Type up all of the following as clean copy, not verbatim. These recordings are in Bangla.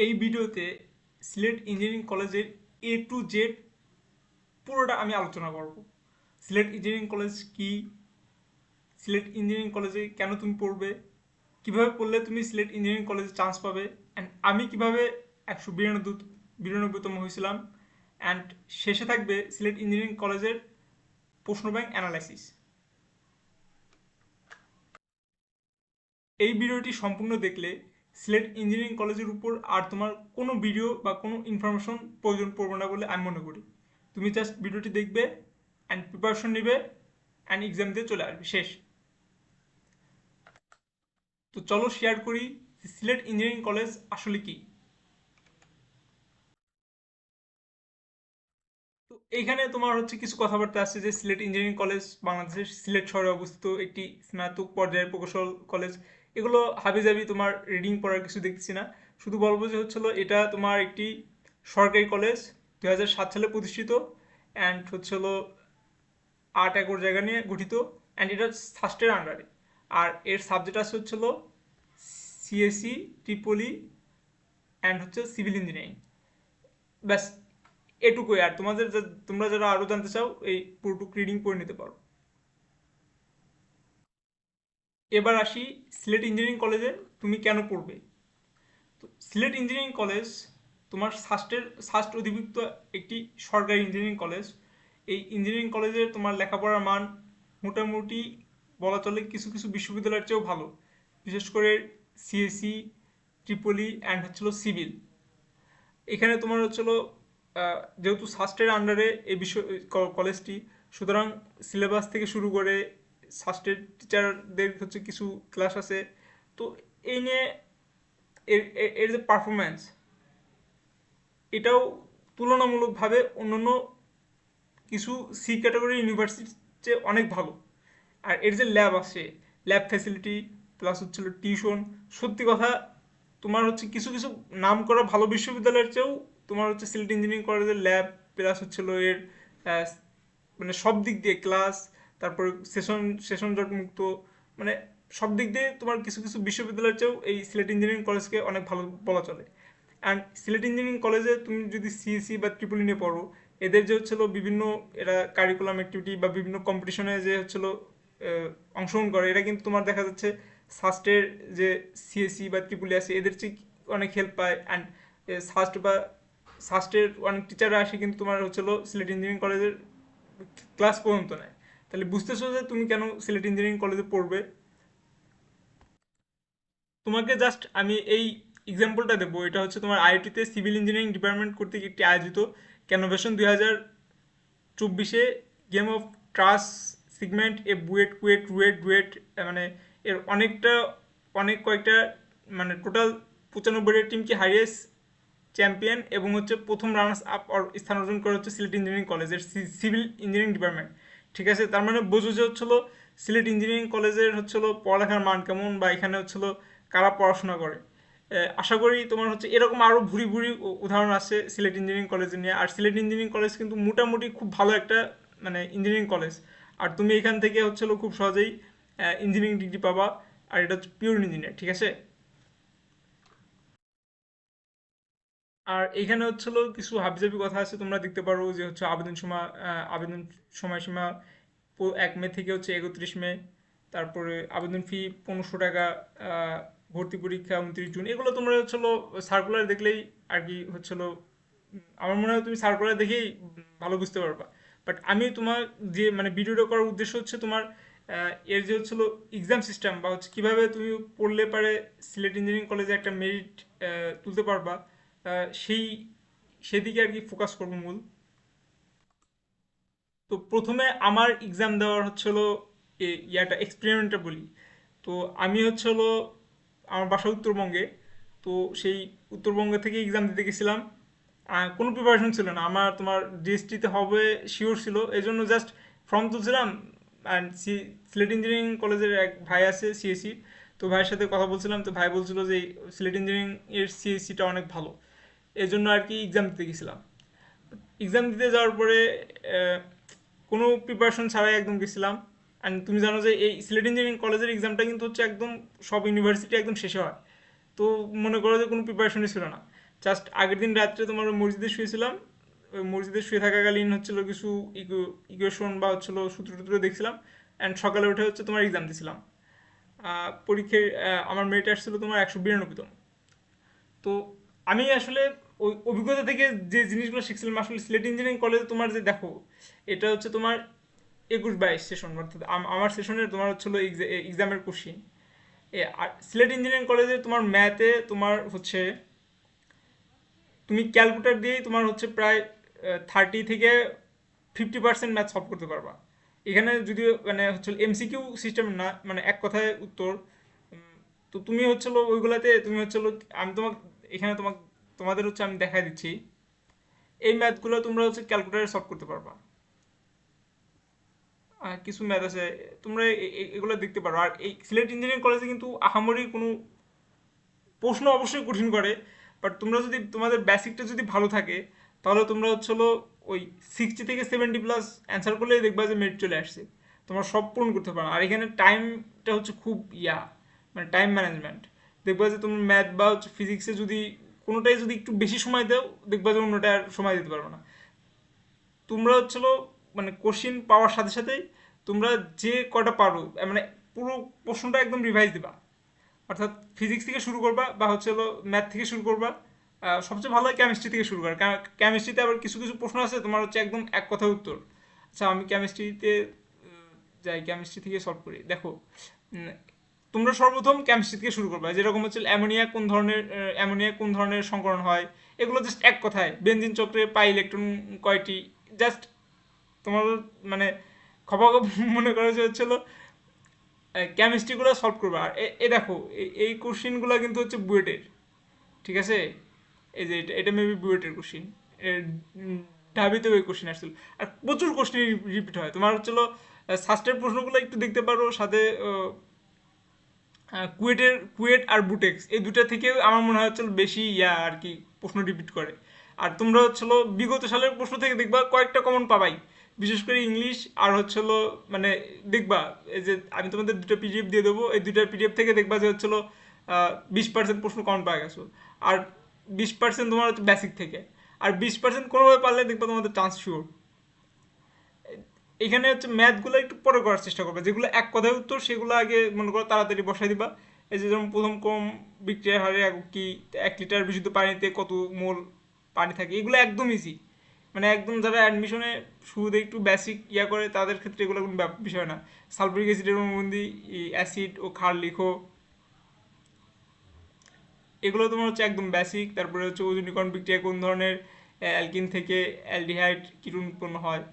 এই ভিডিওতে সিলেট ইঞ্জিনিয়ারিং কলেজের A to Z পুরোটা আমি আলোচনা করব। সিলেট ইঞ্জিনিয়ারিং কলেজ কি, সিলেট ইঞ্জিনিয়ারিং কলেজে কেন তুমি পড়বে, কিভাবে পড়লে তুমি সিলেট ইঞ্জিনিয়ারিং কলেজে চান্স পাবে, অ্যান্ড আমি কিভাবে 192তম হয়েছিলাম, অ্যান্ড শেষে থাকবে সিলেট ইঞ্জিনিয়ারিং কলেজের প্রশ্ন ব্যাংক অ্যানালাইসিস। এই ভিডিওটি সম্পূর্ণ দেখলে সিলেট ইঞ্জিনিয়ারিং কলেজের উপর আর তোমার কোনো ভিডিও বা কোনো ইনফরমেশন প্রয়োজন পড়বে না বলে আমি মনে করি। তুমি জাস্ট ভিডিওটি দেখবে অ্যান্ড প্রিপারেশন নেবে অ্যান্ড এক্সাম দিয়ে চলে আসবে, শেষ। তো চলো শেয়ার করি সিলেট ইঞ্জিনিয়ারিং কলেজ আসলে কি। তো এইখানে তোমার হচ্ছে কিছু কথাবার্তা আছে যে সিলেট ইঞ্জিনিয়ারিং কলেজ বাংলাদেশের সিলেট শহরে অবস্থিত একটি স্নাতক পর্যায়ের প্রকৌশল কলেজ। এগুলো হাবিজাবি তোমার রিডিং পড়ার কিছু দেখছি না, শুধু বলবো যে হচ্ছিল এটা তোমার একটি সরকারি কলেজ, 2007 সালে প্রতিষ্ঠিত, অ্যান্ড হচ্ছিল 8 একর জায়গা নিয়ে গঠিত, অ্যান্ড এটা সাস্টের আন্ডারে। আর এর সাবজেক্ট আছে হচ্ছিল সিএসসি, ট্রিপলি, অ্যান্ড হচ্ছে সিভিল ইঞ্জিনিয়ারিং। ব্যাস, এটুকুই। আর তোমরা যারা আরো জানতে চাও এই পুরোটুক রিডিং পড়ে নিতে পারো। এবার আসি সিলেট ইঞ্জিনিয়ারিং কলেজে তুমি কেন পড়বে। তো সিলেট ইঞ্জিনিয়ারিং কলেজ তোমার সাস্ট অধিভুক্ত একটি সরকারি ইঞ্জিনিয়ারিং কলেজ। এই ইঞ্জিনিয়ারিং কলেজের তোমার লেখাপড়ার মান মোটামুটি বলা চলে কিছু কিছু বিশ্ববিদ্যালয়ের চেয়েও ভালো, বিশেষ করে সিএসসি, ট্রিপলি, অ্যান্ড হচ্ছিল সিভিল। এখানে তোমার হচ্ছিল যেহেতু সাস্টের আন্ডারে এই কলেজটি, সুতরাং সিলেবাস থেকে শুরু করে সাস্টের টিচারদের হচ্ছে কিছু ক্লাস আছে। তো এই নিয়ে এর এর এর যে পারফরম্যান্স, এটাও তুলনামূলকভাবে অন্যান্য কিছু সি ক্যাটাগরি ইউনিভার্সিটির চেয়ে অনেক ভালো। আর এর যে ল্যাব আছে, ল্যাব ফ্যাসিলিটি প্লাস হচ্ছিল টিউশন, সত্যি কথা তোমার হচ্ছে কিছু কিছু নাম করা ভালো বিশ্ববিদ্যালয়ের চেয়েও তোমার হচ্ছে সিলেট ইঞ্জিনিয়ারিং কলেজের ল্যাব প্লাস হচ্ছিল এর আহ, মানে সব দিক দিয়ে ক্লাস, তারপর সেশন জট মুক্ত, মানে সব দিক দিয়ে তোমার কিছু কিছু বিশ্ববিদ্যালয়ের চেয়েও এই সিলেট ইঞ্জিনিয়ারিং কলেজকে অনেক ভালো বলা চলে। অ্যান্ড সিলেট ইঞ্জিনিয়ারিং কলেজে তুমি যদি সিএসসি বা ট্রিপল নিয়ে পড়ো, এদের যে হচ্ছিল বিভিন্ন এরা কারিকুলাম অ্যাক্টিভিটি বা বিভিন্ন কম্পিটিশনে যে হচ্ছিল অংশগ্রহণ করে, এটা কিন্তু তোমার দেখা যাচ্ছে সাস্টের যে সিএসসি বা ট্রিপল আছে এদের চেয়ে অনেক হেল্প পায়। অ্যান্ড সাস্টের অনেক টিচাররা আসে কিন্তু তোমার হচ্ছিল সিলেট ইঞ্জিনিয়ারিং কলেজের ক্লাস পর্যন্ত নেয়। তাহলে বুঝতেছো যে তুমি কেন সিলেট ইঞ্জিনিয়ারিং কলেজে পড়বে। তোমাকে জাস্ট আমি এই এক্সাম্পলটা দেবো, এটা হচ্ছে তোমার আইআইটিতে সিভিল ইঞ্জিনিয়ারিং ডিপার্টমেন্ট কর্তৃক একটি আয়োজিত ক্যানোভেশন 2024 গেম অফ ট্রাস সিগমেন্ট এ বুয়েট কুয়েট রুয়েট ডুয়েট, মানে এর অনেক কয়েকটা, মানে টোটাল 95টা টিমকে হারিয়ে চ্যাম্পিয়ন এবং হচ্ছে প্রথম রানার্স আপ স্থান অর্জন করে হচ্ছে সিলেট ইঞ্জিনিয়ারিং কলেজের সিভিল ইঞ্জিনিয়ারিং ডিপার্টমেন্ট। ঠিক আছে, তার মানে বোঝো যে হচ্ছিল সিলেট ইঞ্জিনিয়ারিং কলেজের হচ্ছিল পড়ালেখার মান কেমন, বা এখানে হচ্ছিল কারা পড়াশোনা করে। আশা করি তোমার হচ্ছে এরকম আরও ভুরি ভুরি উদাহরণ আছে সিলেট ইঞ্জিনিয়ারিং কলেজ নিয়ে। আর সিলেট ইঞ্জিনিয়ারিং কলেজ কিন্তু মোটামুটি খুব ভালো একটা মানে ইঞ্জিনিয়ারিং কলেজ। আর তুমি এখান থেকে হচ্ছিল খুব সহজেই ইঞ্জিনিয়ারিং ডিগ্রি পাবা। আর এটা হচ্ছে পিওর ইঞ্জিনিয়ার, ঠিক আছে। আর এখানে হচ্ছিল কিছু হাবিজাবি কথা আছে, তোমরা দেখতে পারো যে হচ্ছে আবেদন সময়সীমা 1 মে থেকে হচ্ছে 31 মে। তারপরে আবেদন ফি 1500 টাকা। ভর্তি পরীক্ষা 29 জুন। এগুলো তোমরা হচ্ছিল সার্কুলার দেখলেই আর কি হচ্ছিল, আমার মনে হয় তুমি সার্কুলার দেখেই ভালো বুঝতে পারবা। বাট আমি তোমার যে মানে ভিডিওটা করার উদ্দেশ্য হচ্ছে তোমার এর যে হচ্ছিল এক্সাম সিস্টেম বা হচ্ছে কীভাবে তুমি পড়লে পারে সিলেট ইঞ্জিনিয়ারিং কলেজে একটা মেরিট তুলতে পারবা, সেই সেদিকে আর কি ফোকাস করবো মূল। তো প্রথমে আমার এক্সাম দেওয়ার হচ্ছিল ইয়াটা এক্সপেরিমেন্টটা বলি। তো আমি হচ্ছিল আমার বাসা উত্তরবঙ্গে। তো সেই উত্তরবঙ্গ থেকে এক্সাম দিতে গেছিলাম। কোনো প্রিপারেশন ছিল না আমার, তোমার ডিএসটিতে হবে শিওর ছিল, এই জন্য জাস্ট ফর্ম তুলছিলাম। অ্যান্ড সিলেট ইঞ্জিনিয়ারিং কলেজের এক ভাই আছে সিএসসি, তো ভাইয়ের সাথে কথা বলছিলাম, তো ভাই বলছিল যে সিলেট ইঞ্জিনিয়ারিং এর সিএসসিটা অনেক ভালো, এই জন্য আর কি এক্সাম দিতে গেছিলাম। এক্সাম দিতে যাওয়ার পরে আহ, কোনো প্রিপারেশন ছাড়াই একদম গেছিলাম। অ্যান্ড তুমি জানো যে এই সিলেট ইঞ্জিনিয়ারিং কলেজের এক্সামটা কিন্তু হচ্ছে একদম সব ইউনিভার্সিটি একদম শেষে হয়। তো মনে করো যে কোনো প্রিপারেশনই ছিল না। জাস্ট আগের দিন রাত্রে তোমার মসজিদে শুয়েছিলাম, ওই মসজিদে শুয়ে থাকাকালীন হচ্ছিল কিছু ইকুয়েশন বা হচ্ছিল সূত্র টুত্র দেখছিলাম, অ্যান্ড সকালে উঠে হচ্ছে তোমার এক্সাম দিছিলাম। পরীক্ষায় আমার মেরিট আসছিল তোমার 192তম। তো আমি আসলে ওই অভিজ্ঞতা থেকে যে জিনিসগুলো শিখছিলাম, আসলে সিলেট ইঞ্জিনিয়ারিং কলেজে তোমার যে দেখো, এটা হচ্ছে তোমার 21-22 সেশন, অর্থাৎ আমার সেশনে তোমার হচ্ছিল এক্সামের কোশ্চিন। আর সিলেট ইঞ্জিনিয়ারিং কলেজে তোমার ম্যাথে তোমার হচ্ছে তুমি ক্যালকুলেটর দিয়েই তোমার হচ্ছে প্রায় 30 থেকে 50% ম্যাথ সলভ করতে পারবা। এখানে যদিও মানে হচ্ছে এমসিকিউ সিস্টেম না, মানে এক কথায় উত্তর। তো তুমি হচ্ছিল ওইগুলাতে তুমি হচ্ছিল, আমি তোমাকে এখানে তোমাদের হচ্ছে আমি দেখাই দিচ্ছি, এই ম্যাথগুলো তোমরা হচ্ছে ক্যালকুলেটরে সলভ করতে পারবা। কিছু ম্যাথ আছে, তোমরা এগুলো দেখতে পারো। আর এই সিলেট ইঞ্জিনিয়ারিং কলেজে কিন্তু আহামরি কোনো প্রশ্ন অবশ্যই কঠিন করে, বাট তোমরা যদি তোমাদের বেসিকটা যদি ভালো থাকে, তাহলে তোমরা হচ্ছে হলো ওই 60 থেকে 70+ অ্যান্সার করলেই দেখবা যে মেরিট চলে আসছে, তোমরা সব পূরণ করতে পারো। আর এখানে টাইমটা হচ্ছে খুব মানে টাইম ম্যানেজমেন্ট। দেখবা যে তুমি ম্যাথ বা হচ্ছে ফিজিক্সে যদি কোনোটাই যদি একটু বেশি সময় দাও, দেখবা যে অন্যটা আর সময় দিতে পারবে না। তোমরা হচ্ছিল মানে কোশ্চিন পাওয়ার সাথে সাথেই তোমরা যে কটা পারো মানে পুরো প্রশ্নটা একদম রিভাইজ দিবা। অর্থাৎ ফিজিক্স থেকে শুরু করবা বা হচ্ছে হলো ম্যাথ থেকে শুরু করবা। সবচেয়ে ভালো হয় কেমিস্ট্রি থেকে শুরু করা, কারণ কেমিস্ট্রিতে আবার কিছু কিছু প্রশ্ন আছে তোমার হচ্ছে একদম এক কথায় উত্তর। আচ্ছা, আমি কেমিস্ট্রিতে যাই, কেমিস্ট্রি থেকে সলভ করি। দেখো, উম, তোমরা সর্বপ্রথম কেমিস্ট্রি থেকে শুরু করবা, যেরকম হচ্ছে অ্যামোনিয়া কোন ধরনের সংকরণ হয়, এগুলো জাস্ট এক কথায়। বেনজিন চক্রে পাই ইলেকট্রন কয়টি, জাস্ট তোমার মানে খপাখপ মনে করো যে হচ্ছিল কেমিস্ট্রিগুলো সলভ করবা। আর দেখো, এই কোশ্চিনগুলো কিন্তু হচ্ছে বুয়েটের, ঠিক আছে? এই যে এটা মেবি বুয়েটের কোশ্চিন, ঢাবিতেও এই কোশ্চিন আসছিল। আর প্রচুর কোশ্চিন রিপিট হয় তোমার হচ্ছিল। সাস্টের প্রশ্নগুলো একটু দেখতে পারো, সাথে কুয়েট আর বুটেক্স এই দুটা থেকে আমার মনে হয় হচ্ছে বেশি আর কি প্রশ্ন রিপিট করে। আর তোমরা হচ্ছিল বিগত সালের প্রশ্ন থেকে দেখবা কয়েকটা কমন পাবাই, বিশেষ করে ইংলিশ। আর হচ্ছিল মানে দেখবা, এই যে আমি তোমাদের দুটো পিডিএফ দিয়ে দেবো, এই দুটো পিডিএফ থেকে দেখবা যে হচ্ছিল 20% প্রশ্ন কমন পাওয়া গেছো। আর 20% তোমার হচ্ছে বেসিক থেকে। আর 20% কোনোভাবে পারলে দেখবা তোমাদের চান্স শিওর। এখানে হচ্ছে ম্যাথগুলো একটু পরে করার চেষ্টা করবে, যেগুলো এক কথায় উত্তর সেগুলো আগে মনে করো তাড়াতাড়ি বসাই দিবা। এই যে যেমন প্রথম কম বিক্রিয়ার হারে একক কি, 1 লিটার বিশুদ্ধ পানিতে কত মোল পানি থাকে, এগুলো একদম ইজি। মানে একদম যারা অ্যাডমিশনে শুরুতে একটু বেসিক করে তাদের ক্ষেত্রে এগুলো কোনো বিষয় না। সালফুরিক অ্যাসিডের অনুবন্ধী অ্যাসিড ও ক্ষার লিখো, এগুলো তোমার হচ্ছে একদম বেসিক। তারপরে হচ্ছে ওজনীকরণ বিক্রিয়া কোন ধরনের অ্যালকিন থেকে অ্যালডিহাইড কিরণ উৎপন্ন হয়,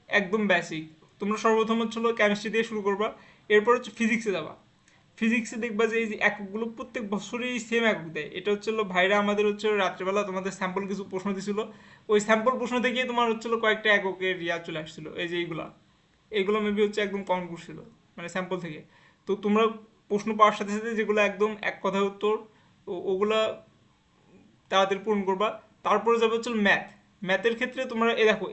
একদম বেসিক। তোমরা সর্বপ্রথম হচ্ছে কেমিস্ট্রি দিয়ে শুরু করবা, এরপর হচ্ছে ফিজিক্সে যাবা। ফিজিক্সে দেখবা যে এই যে এককগুলো প্রত্যেক বছরই সেম একক দেয়। এটা হচ্ছে ভাইরা আমাদের হচ্ছে রাত্রেবেলা তোমাদের স্যাম্পল কিছু প্রশ্ন দিছিল, ওই স্যাম্পল প্রশ্ন থেকে তোমার হচ্ছে কয়েকটা এককের চলে আসছিল। এই যে এইগুলো মেবি হচ্ছে একদম কমন করছিল মানে স্যাম্পল থেকে। তো তোমরা প্রশ্ন পাওয়ার সাথে সাথে যেগুলো একদম এক কথায় উত্তর, ওগুলা তাড়াতাড়ি পূরণ করবা। তারপরে যাবে হচ্ছে ম্যাথ। ম্যাথের ক্ষেত্রে তোমরা দেখো,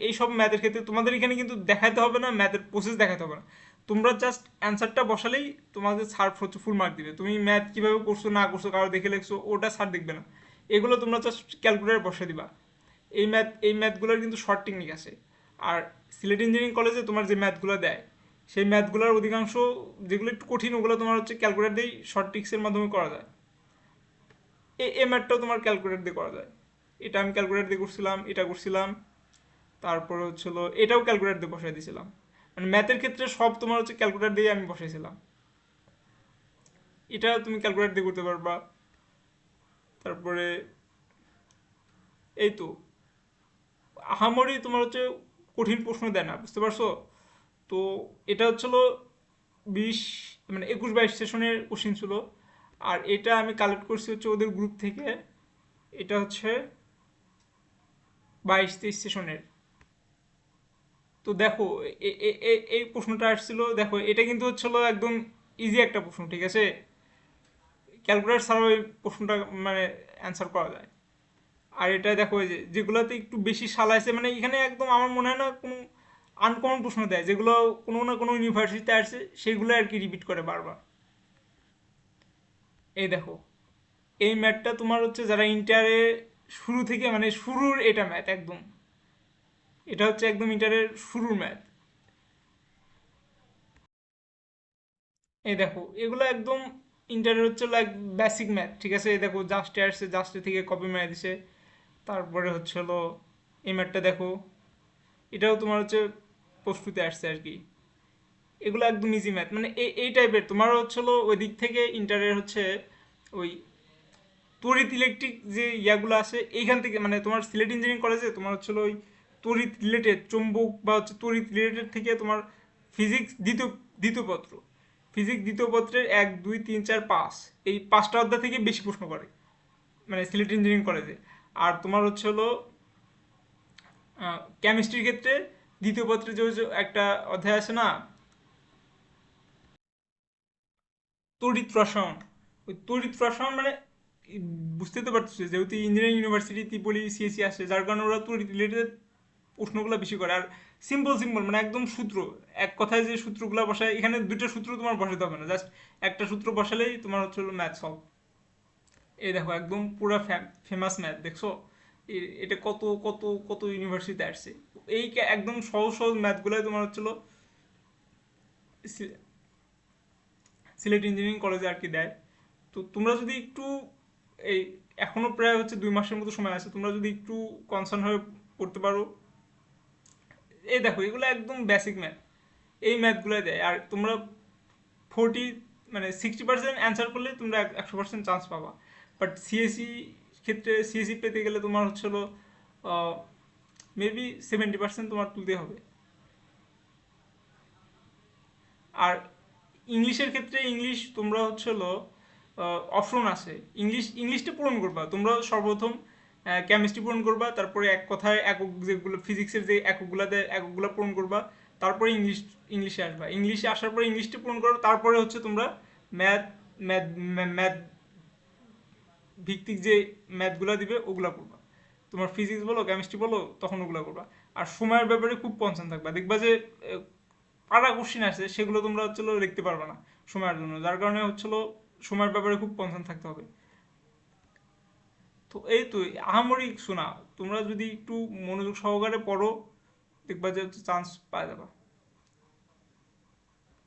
এই সব ম্যাথের ক্ষেত্রে তোমাদের এখানে কিন্তু দেখাতে হবে না, ম্যাথের প্রসেস দেখাতে হবে না। তোমরা জাস্ট অ্যান্সারটা বসালেই তোমাদের স্যার হচ্ছে ফুল মার্ক দিবে। তুমি ম্যাথ কীভাবে করছো না করছো, কারো দেখে লেখছো, ওটা স্যার দেখবে না। এগুলো তোমরা জাস্ট ক্যালকুলেটার বসে দিবা। এই ম্যাথগুলোর কিন্তু শর্ট টেকনিক আছে। আর সিলেট ইঞ্জিনিয়ারিং কলেজে তোমার যে ম্যাথগুলো দেয়, সেই ম্যাথগুলোর অধিকাংশ যেগুলো একটু কঠিন, ওগুলো তোমার হচ্ছে ক্যালকুলেটার দিয়েই শর্ট ট্রিক্সের মাধ্যমে করা যায়। এই ম্যাথটাও তোমার ক্যালকুলেটর দিয়ে করা যায়। এটা আমি ক্যালকুলেটর দিয়ে করছিলাম, এটা করছিলাম। তারপরে হচ্ছিল এটাও ক্যালকুলেটর দিয়ে বসাই দিয়েছিলাম। মানে ম্যাথের ক্ষেত্রে সব তোমার হচ্ছে ক্যালকুলেটর দিয়ে আমি বসাইছিলাম। এটা তুমি ক্যালকুলেটর দিয়ে করতে পারবা। তারপরে এই তো আহামরি তোমার হচ্ছে কঠিন প্রশ্ন দেয় না, বুঝতে পারছো? তো এটা হচ্ছিল 20 মানে 21-22 সেশনের কোশ্চিন ছিল। আর এটা আমি কালেক্ট করছি হচ্ছে ওদের গ্রুপ থেকে। এটা হচ্ছে 22-23 সেশনের। তো দেখো, এই প্রশ্নটা আসছিল, দেখো এটা কিন্তু হচ্ছিল একদম ইজি একটা প্রশ্ন, ঠিক আছে? ক্যালকুলেটর ছাড়াও এই প্রশ্নটা মানে অ্যান্সার করা যায়। আর এটা দেখো, এই যে যেগুলোতে একটু বেশি সালাইছে, মানে এখানে একদম আমার মনে হয় না কোনো আনকমন প্রশ্ন দেয়, যেগুলো কোনো না কোনো ইউনিভার্সিটিতে আসছে সেগুলো আর কি রিপিট করে বারবার। এই দেখো, এই ম্যাথটা তোমার হচ্ছে যারা ইন্টারে শুরু থেকে মানে শুরুর এটা ম্যাথ একদম, এটা হচ্ছে একদম ইন্টারের শুরুর ম্যাথ। এই দেখো এগুলো একদম ইন্টারের হচ্ছে লাইক বেসিক ম্যাথ, ঠিক আছে? এই দেখো জাস্টে আসছে, জাস্টে থেকে কপি মেরে দিছে। তারপরে হচ্ছে হলো এই ম্যাথটা দেখো, এটাও তোমার হচ্ছে প্রস্তুতে আসছে আর কি। এগুলো একদম ইজি ম্যাথ, মানে এই টাইপের তোমার হচ্ছে হলো ওই দিক থেকে ইন্টারের হচ্ছে ওই তড়িৎ ইলেকট্রিক যে ইয়াগুলো আছে এইখান থেকে, মানে তোমার সিলেট ইঞ্জিনিয়ারিং কলেজে তোমার হচ্ছে ওই তড়িৎ রিলেটেড চুম্বক বা হচ্ছে তড়িৎ রিলেটেড থেকে তোমার ফিজিক্স দ্বিতীয় দ্বিতীয় পত্র, ফিজিক্স দ্বিতীয় পত্রের 1 2 3 4 5, এই 5টা অধ্যায় থেকে বেশি প্রশ্ন করে মানে সিলেট ইঞ্জিনিয়ারিং কলেজে। আর তোমার হচ্ছে হলো কেমিস্ট্রির ক্ষেত্রে দ্বিতীয় পত্রে যে যে একটা অধ্যায় আছে না, তড়িৎ রসায়ন। ওই তড়িৎ রসায়ন মানে বুঝতে তো পারতেছি, যেহেতু ইঞ্জিনিয়ারিং ইউনিভার্সিটি ত্রিপলি সিএসি আসে, যার কারণে ওরা তড়িৎ রিলেটেড প্রশ্নগুলো বেশি করে। আর সিম্পল সিম্পল মানে একদম সূত্র, এক কথায় যে সূত্রগুলো বসায়, এখানে দুইটা সূত্র তোমার বসাতে হবে না, জাস্ট একটা সূত্র বসালেই তোমার হচ্ছে হলো ম্যাথ সলভ। এই দেখো একদম পুরো ফেমাস ম্যাথ দেখছো, এটা কত কত কত ইউনিভার্সিটিতে আসছে। এই একদম সহজ সহজ ম্যাথগুলোই তোমার হচ্ছিল সিলেট ইঞ্জিনিয়ারিং কলেজে আর কি দেয়। তো তোমরা যদি একটু এই এখনো প্রায় হচ্ছে 2 মাসের মতো সময় আছে, তোমরা যদি একটু কনসার্ন হয়ে পড়তে পারো। এই দেখো এগুলো একদম বেসিক ম্যাথ, এই ম্যাথগুলো দেয়। আর তোমরা 40 মানে 60% অ্যান্সার করলে তোমরা 100% চান্স পাবা। বাট সিএসি ক্ষেত্রে সিএসি পেতে গেলে তোমার হচ্ছে হলো মেবি 70% তোমার তুলতে হবে। আর ইংলিশের ক্ষেত্রে ইংলিশ তোমরা হচ্ছে হলো অপশন আছে, ইংলিশটা পূরণ করবা তোমরা সর্বপ্রথম। কেমিস্ট্রি পূরণ করবা, তারপরে এক কথায় একক যেগুলো ফিজিক্সের যে এককগুলো দেয় এককগুলো পূরণ করবা, তারপরে ইংলিশে আসবা। ইংলিশে আসার পরে ইংলিশটা পূরণ করো, তারপরে হচ্ছে তোমরা ম্যাথ ম্যাথ ম্যাথ ভিত্তিক যে ম্যাথগুলো দিবে ওগুলো করবা। তোমার ফিজিক্স বলো কেমিস্ট্রি বলো তখন ওগুলো করবা। আর সময়ের ব্যাপারে খুব কনসার্ন থাকবা, দেখবা যে পারা কোশ্চিন আছে সেগুলো তোমরা হচ্ছিল লিখতে পারবে না সময়ের জন্য, যার কারণে হচ্ছিল সময়ের ব্যাপারে খুব কনসার্ন থাকতে হবে। তো এই তো আহামরি শোনা, তোমরা যদি একটু মনোযোগ সহকারে পড়ো দেখবা যে চান্স পাওয়া যাবে।